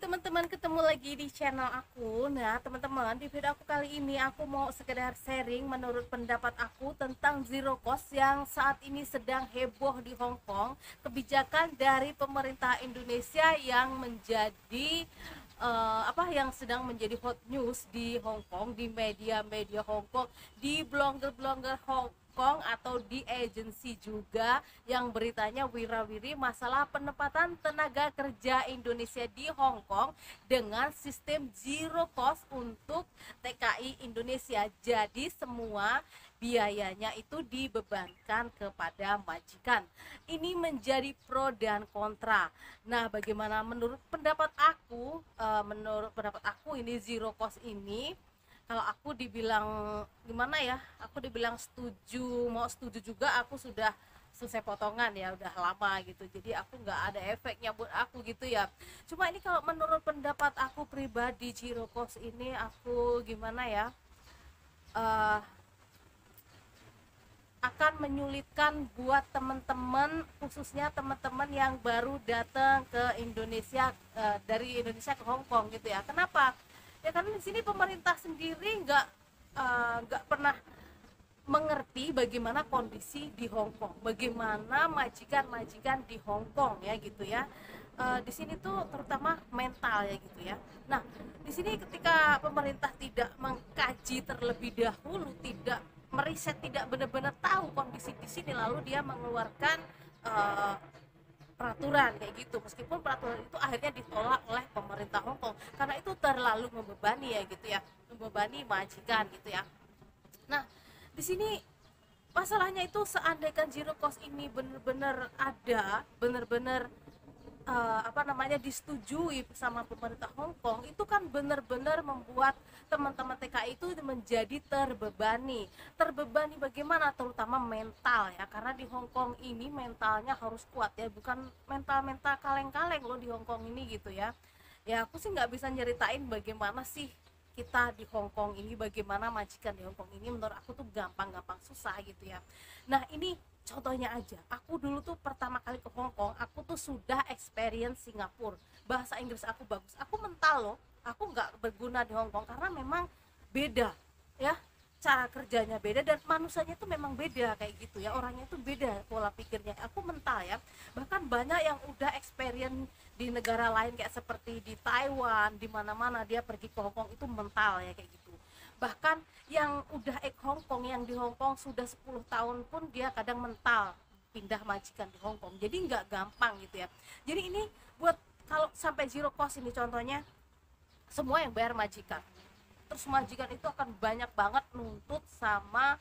teman-teman, ketemu lagi di channel aku. Nah teman-teman, di video aku kali ini aku mau sekedar sharing menurut pendapat aku tentang zero cost yang saat ini sedang heboh di Hong Kong. Kebijakan dari pemerintah Indonesia yang menjadi yang sedang menjadi hot news di Hong Kong, di media-media Hong Kong, di blogger-blogger Hong Kong, atau di agensi juga yang beritanya wirawiri masalah penempatan tenaga kerja Indonesia di Hong Kong dengan sistem zero cost untuk TKI Indonesia. Jadi semua biayanya itu dibebankan kepada majikan. Ini menjadi pro dan kontra. Nah, bagaimana menurut pendapat aku? Menurut pendapat aku ini zero cost ini, kalau aku dibilang gimana ya, aku dibilang setuju, mau setuju juga, aku sudah selesai potongan ya, udah lama gitu, jadi aku nggak ada efeknya buat aku gitu ya. Cuma ini kalau menurut pendapat aku pribadi, zero cost ini aku gimana ya, uh, akan menyulitkan buat teman-teman, khususnya teman-teman yang baru datang ke Indonesia, dari Indonesia ke Hong Kong gitu ya. Kenapa? Ya karena di sini pemerintah sendiri nggak pernah mengerti bagaimana kondisi di Hong Kong, bagaimana majikan-majikan di Hong Kong ya gitu ya. Di sini tuh terutama mental ya gitu ya. Nah, di sini ketika pemerintah tidak mengkaji terlebih dahulu, tidak meriset, tidak benar-benar tahu kondisi di sini, lalu dia mengeluarkan uh, peraturan kayak gitu, meskipun peraturan itu akhirnya ditolak oleh pemerintah Hong Kong karena itu terlalu membebani ya gitu ya, membebani majikan gitu ya. Nah, di sini masalahnya itu, seandainya zero cost ini benar-benar ada, benar-benar disetujui bersama pemerintah Hong Kong, itu kan benar-benar membuat teman-teman TKI itu menjadi terbebani bagaimana, terutama mental ya, karena di Hong Kong ini mentalnya harus kuat ya, bukan mental-mental kaleng-kaleng loh di Hong Kong ini gitu ya. Ya aku sih nggak bisa nyeritain bagaimana sih kita di Hong Kong ini, bagaimana majikan di Hong Kong ini, menurut aku tuh gampang-gampang susah gitu ya. Nah ini contohnya aja, aku dulu tuh pertama kali ke Hong Kong, aku tuh sudah experience Singapura, bahasa Inggris aku bagus, aku mental loh, aku nggak berguna di Hong Kong karena memang beda ya, cara kerjanya beda dan manusianya itu memang beda kayak gitu ya, orangnya itu beda pola pikirnya, aku mental ya. Bahkan banyak yang udah experience di negara lain kayak seperti di Taiwan, di mana-mana dia pergi ke Hong Kong itu mental ya kayak gitu. Bahkan yang udah Hong Kong, yang di Hong Kong sudah 10 tahun pun dia kadang mental pindah majikan di Hong Kong, jadi nggak gampang gitu ya. Jadi ini buat, kalau sampai zero cost ini contohnya, semua yang bayar majikan, terus majikan itu akan banyak banget nuntut sama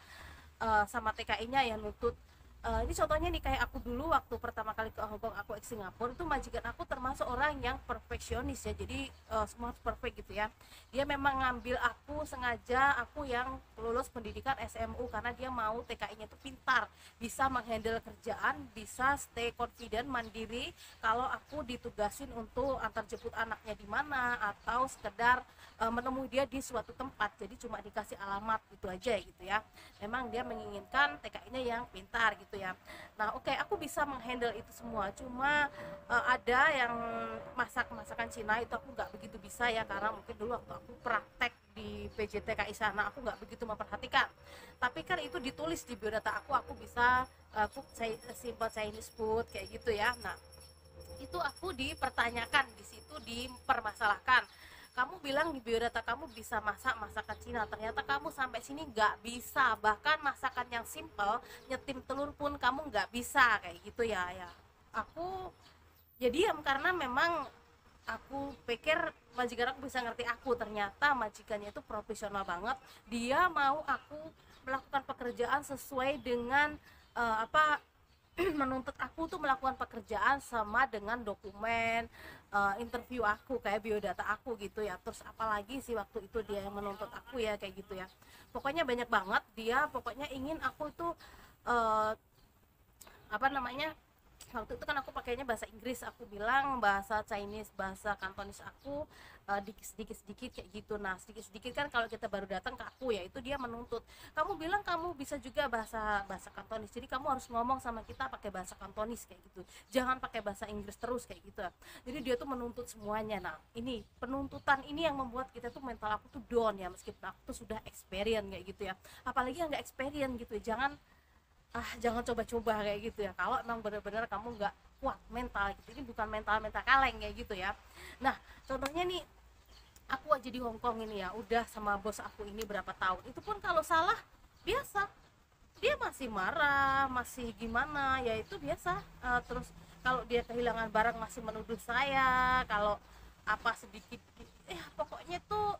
TKI-nya yang nuntut. Ini contohnya nih, kayak aku dulu waktu pertama kali ke Hong Kong, aku ke Singapura, itu majikan aku termasuk orang yang perfeksionis ya, jadi semua harus perfect gitu ya. Dia memang ngambil aku sengaja, aku yang lulus pendidikan SMU, karena dia mau TKI-nya itu pintar, bisa menghandle kerjaan, bisa stay confident, mandiri. Kalau aku ditugasin untuk antar jemput anaknya di mana, atau sekedar menemui dia di suatu tempat, jadi cuma dikasih alamat gitu aja gitu ya. Memang dia menginginkan TKI-nya yang pintar gitu ya. Nah oke, aku bisa menghandle itu semua, cuma ada yang masakan Cina itu aku nggak begitu bisa ya, karena mungkin dulu waktu aku praktek di PJTKI sana aku nggak begitu memperhatikan, tapi kan itu ditulis di biodata aku bisa cook simple Chinese food kayak gitu ya. Nah itu aku dipertanyakan di situ, dipermasalahkan, kamu bilang di biodata kamu bisa masak masakan Cina, ternyata kamu sampai sini nggak bisa, bahkan masakan yang simple, nyetim telur pun kamu nggak bisa kayak gitu ya. Ya aku ya diam, karena memang aku pikir majikan aku bisa ngerti aku, ternyata majikannya itu profesional banget, dia mau aku melakukan pekerjaan sesuai dengan apa menuntut aku tuh melakukan pekerjaan sama dengan dokumen interview aku, kayak biodata aku gitu ya. Terus apalagi sih waktu itu dia yang menuntut aku ya kayak gitu ya, pokoknya banyak banget, dia pokoknya ingin aku tuh uh, apa namanya waktu itu kan aku pakainya bahasa Inggris, aku bilang bahasa Chinese, bahasa Kantonis aku sedikit kayak gitu. Nah sedikit kan kalau kita baru datang ke aku ya itu dia menuntut, kamu bilang kamu bisa juga bahasa bahasa Kantonis, jadi kamu harus ngomong sama kita pakai bahasa Kantonis kayak gitu, jangan pakai bahasa Inggris terus kayak gitu. Jadi dia tuh menuntut semuanya. Nah ini penuntutan ini yang membuat kita tuh mental aku tuh down ya, meskipun aku tuh sudah experience kayak gitu ya, apalagi yang nggak experience gitu ya, jangan coba-coba kayak gitu ya kalau emang benar-benar kamu nggak kuat mental gitu. Ini bukan mental kaleng kayak gitu ya. Nah contohnya nih, aku aja di Hongkong ini ya udah sama bos aku ini berapa tahun, itu pun kalau salah biasa dia masih marah, masih gimana ya itu biasa. Terus kalau dia kehilangan barang masih menuduh saya, kalau apa sedikit pokoknya tuh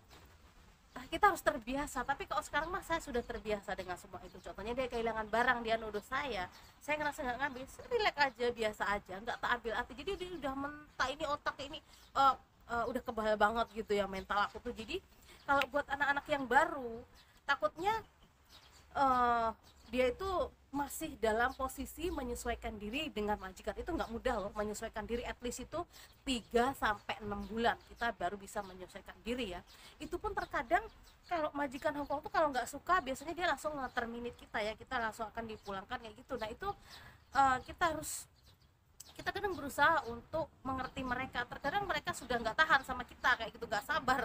kita harus terbiasa. Tapi kalau sekarang mah saya sudah terbiasa dengan semua itu. Contohnya dia kehilangan barang, dia nuduh saya ngerasa nggak ngambil, relax aja, biasa aja, nggak tak ambil arti. Jadi dia udah mentak ini, otak ini udah kebal banget gitu ya mental aku tuh. Jadi kalau buat anak-anak yang baru, takutnya uh, dia itu masih dalam posisi menyesuaikan diri dengan majikan. Itu nggak mudah loh menyesuaikan diri, at least itu 3 sampai 6 bulan kita baru bisa menyesuaikan diri ya. Itu pun terkadang kalau majikan Hongkong tuh kalau nggak suka biasanya dia langsung nge-terminate kita ya, kita langsung akan dipulangkan kayak gitu. Nah itu kita kadang berusaha untuk mengerti mereka. Terkadang mereka sudah nggak tahan sama kita kayak gitu, nggak sabar.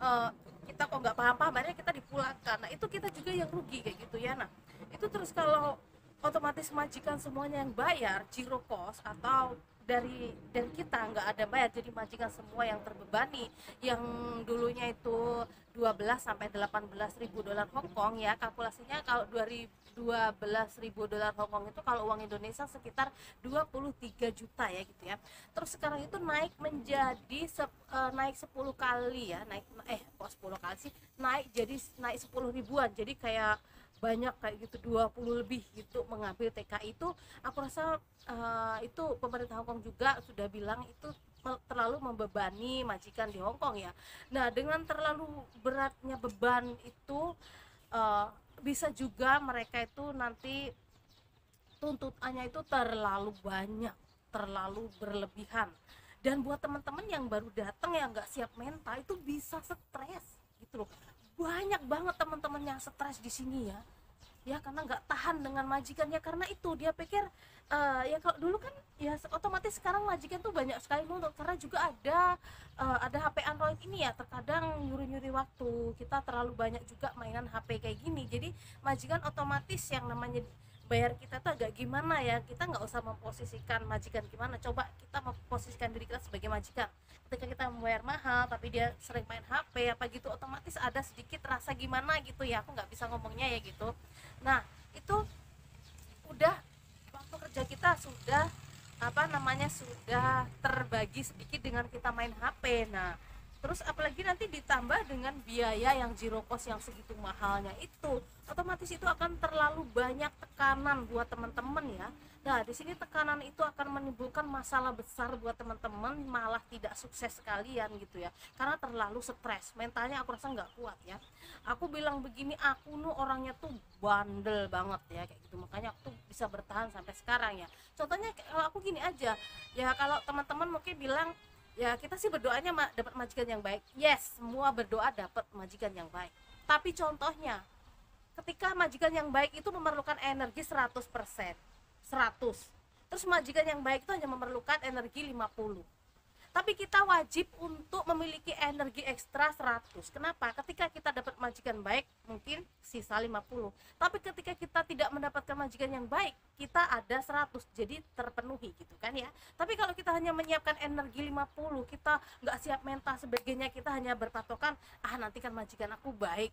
uh, kita kok nggak paham-paham, akhirnya kita dipulangkan. Nah itu kita juga yang rugi kayak gitu ya. Nah itu terus kalau otomatis majikan semuanya yang bayar zero cost, atau dari kita nggak ada bayar, jadi majikan semua yang terbebani, yang dulunya itu 12 sampai 18 ribu dolar Hong Kong ya, kalkulasinya kalau 12 ribu dolar Hong Kong itu kalau uang Indonesia sekitar 23 juta ya gitu ya. Terus sekarang itu naik menjadi naik 10 kali ya, kok 10 kali sih, naik 10 ribuan, jadi kayak banyak kayak gitu, 20 lebih gitu mengambil TKI. Itu aku rasa itu pemerintah Hongkong juga sudah bilang itu terlalu membebani majikan di Hongkong ya. Nah dengan terlalu beratnya beban itu bisa juga mereka itu nanti tuntutannya itu terlalu banyak, terlalu berlebihan. Dan buat teman-teman yang baru datang yang nggak siap mental itu bisa stres gitu loh. Banyak banget teman-teman yang stres di sini ya karena nggak tahan dengan majikannya. Karena itu dia pikir ya kalau dulu kan ya otomatis, sekarang majikan tuh banyak sekali nuntut karena juga ada HP Android ini ya, terkadang nyuri-nyuri waktu kita, terlalu banyak juga mainan HP kayak gini. Jadi majikan otomatis yang namanya bayar kita tuh agak gimana ya, kita nggak usah memposisikan majikan gimana, coba kita memposisikan diri kita sebagai majikan. Ketika kita membayar mahal tapi dia sering main HP apa gitu, otomatis ada sedikit rasa gimana gitu ya, aku nggak bisa ngomongnya ya gitu. Nah itu udah waktu kerja kita sudah sudah terbagi sedikit dengan kita main HP. Nah terus apalagi nanti ditambah dengan biaya yang zero cost yang segitu mahalnya itu, otomatis itu akan terlalu banyak tekanan buat teman-teman ya. Nah di sini tekanan itu akan menimbulkan masalah besar buat teman-teman, malah tidak sukses sekalian gitu ya, karena terlalu stres, mentalnya aku rasa nggak kuat ya. Aku bilang begini, aku nu orangnya tuh bandel banget ya kayak gitu, makanya aku tuh bisa bertahan sampai sekarang ya. Contohnya kalau aku gini aja ya, kalau teman-teman mungkin bilang ya kita sih berdoanya dapat majikan yang baik. Yes, semua berdoa dapat majikan yang baik. Tapi contohnya, ketika majikan yang baik itu memerlukan energi 100%, 100. Terus majikan yang baik itu hanya memerlukan energi 50. Tapi kita wajib untuk memiliki energi ekstra 100. Kenapa? Ketika kita dapat majikan baik mungkin sisa 50. Tapi ketika kita tidak mendapatkan majikan yang baik, kita ada 100. Jadi terpenuhi gitu kan ya. Tapi kalau kita hanya menyiapkan energi 50, kita nggak siap mental sebagainya, kita hanya berpatokan nanti kan majikan aku baik.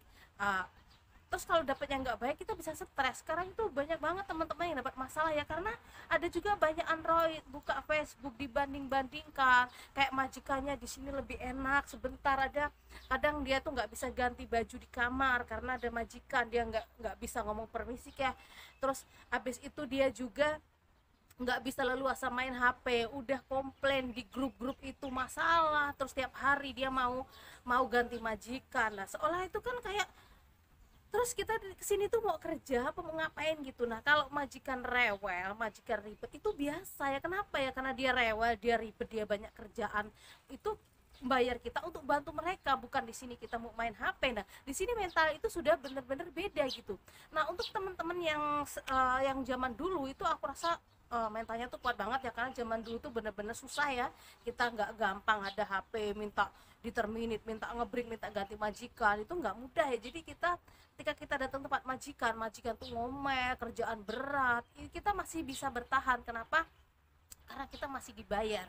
Terus kalau dapetnya nggak baik kita bisa stres. Sekarang itu banyak banget teman-teman yang dapat masalah ya, karena ada juga banyak Android buka Facebook dibanding-bandingkan, kayak majikannya di sini lebih enak sebentar, ada kadang dia tuh nggak bisa ganti baju di kamar karena ada majikan, dia nggak bisa ngomong permisi ya. Terus habis itu dia juga nggak bisa leluasa main HP, udah komplain di grup-grup itu masalah, terus tiap hari dia mau ganti majikan. Nah seolah itu kan kayak Terus kita kesini tuh mau kerja apa mau ngapain gitu. Nah kalau majikan rewel, majikan ribet itu biasa ya. Kenapa ya? Karena dia rewel, dia ribet, dia banyak kerjaan. Itu bayar kita untuk bantu mereka, bukan di sini kita mau main HP. Nah di sini mental itu sudah bener-bener beda gitu. Nah untuk teman-teman yang zaman dulu itu aku rasa mentalnya tuh kuat banget ya, karena zaman dulu tuh bener-bener susah ya, kita nggak gampang ada HP minta diterminit, minta ngebreak, minta ganti majikan, itu nggak mudah ya. Jadi kita ketika kita datang tempat majikan, majikan tuh ngomel, kerjaan berat, kita masih bisa bertahan. Kenapa? Karena kita masih dibayar.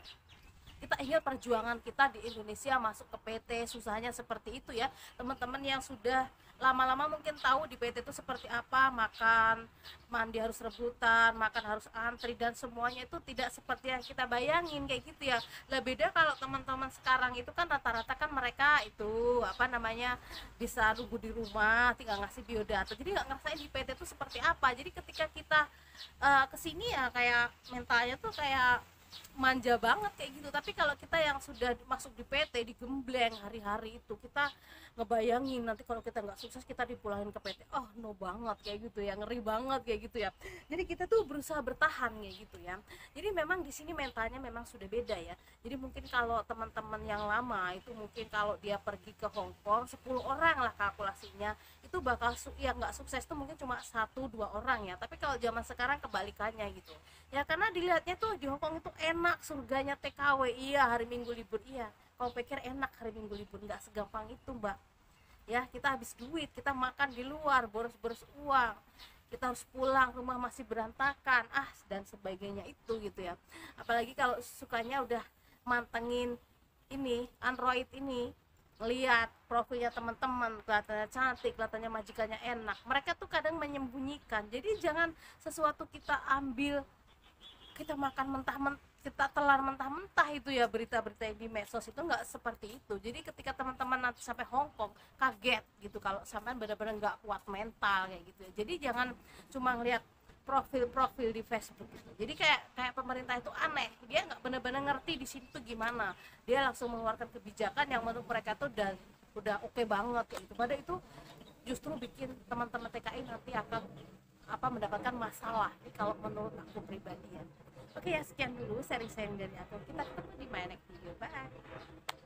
Kita ingat perjuangan kita di Indonesia masuk ke PT, susahnya seperti itu ya. Teman-teman yang sudah lama-lama mungkin tahu di PT itu seperti apa, makan mandi harus rebutan, makan harus antri, dan semuanya itu tidak seperti yang kita bayangin kayak gitu ya. Lah beda kalau teman-teman sekarang itu kan rata-rata kan mereka itu apa namanya bisa nunggu di rumah, tinggal ngasih biodata, jadi nggak ngerasain di PT itu seperti apa. Jadi ketika kita kesini ya kayak mentalnya tuh kayak manja banget kayak gitu. Tapi kalau kita yang sudah masuk di PT, digembleng hari-hari itu, kita ngebayangin nanti kalau kita nggak sukses kita dipulangin ke PT, oh no banget kayak gitu ya, ngeri banget kayak gitu ya. Jadi kita tuh berusaha bertahan kayak gitu ya. Jadi memang di sini mentalnya memang sudah beda ya. Jadi mungkin kalau teman-teman yang lama itu mungkin kalau dia pergi ke Hong Kong 10 orang lah kalkulasinya, itu bakal yang nggak sukses tuh mungkin cuma 1-2 orang ya. Tapi kalau zaman sekarang kebalikannya gitu ya, karena dilihatnya tuh di Hongkong itu enak, surganya TKW. Iya, hari Minggu libur. Iya, kau pikir enak hari Minggu libur? Nggak segampang itu mbak ya. Kita habis duit, kita makan di luar, boros-boros uang, kita harus pulang, rumah masih berantakan, dan sebagainya itu gitu ya. Apalagi kalau sukanya udah mantengin ini Android ini, lihat profilnya teman-teman, kelihatannya cantik, kelihatannya majikannya enak, mereka tuh kadang menyembunyikan. Jadi jangan sesuatu kita ambil, kita makan mentah-mentah, kita telan mentah-mentah itu ya. Berita-berita di medsos itu nggak seperti itu. Jadi ketika teman-teman nanti sampai Hong Kong kaget gitu kalau sampai benar-benar nggak kuat mental kayak gitu ya. Jadi jangan cuma ngeliat profil-profil di Facebook gitu. Jadi kayak pemerintah itu aneh, dia nggak benar-benar ngerti di sini tuh gimana, dia langsung mengeluarkan kebijakan yang menurut mereka tuh udah oke banget kayak gitu. Padahal itu justru bikin teman-teman TKI nanti akan mendapatkan masalah kalau menurut aku pribadi ya. Oke ya, sekian dulu sharing-sharing dari aku. Kita ketemu di my next video. Bye.